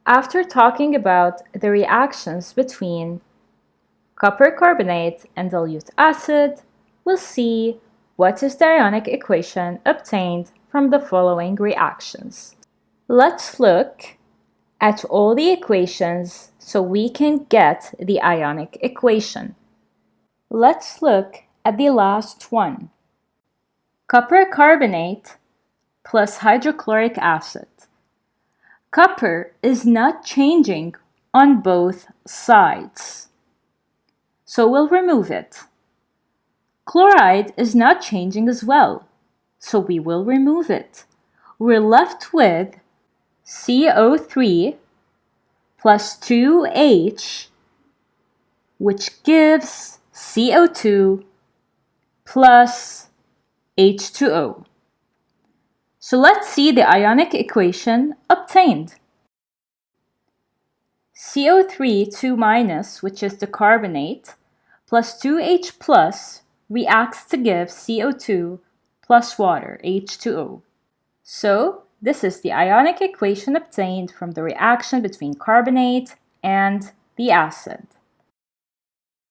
After talking about the reactions between copper carbonate and dilute acid, we'll see what is the ionic equation obtained from the following reactions. Let's look at all the equations so we can get the ionic equation. Let's look at the last one. Copper carbonate plus hydrochloric acid. Copper is not changing on both sides, so we'll remove it. Chloride is not changing as well, so we will remove it. We're left with CO3 plus 2H, which gives CO2 plus H2O. So let's see the ionic equation obtained. CO3 2-, which is the carbonate, plus 2H plus reacts to give CO2 plus water, H2O. So this is the ionic equation obtained from the reaction between carbonate and the acid.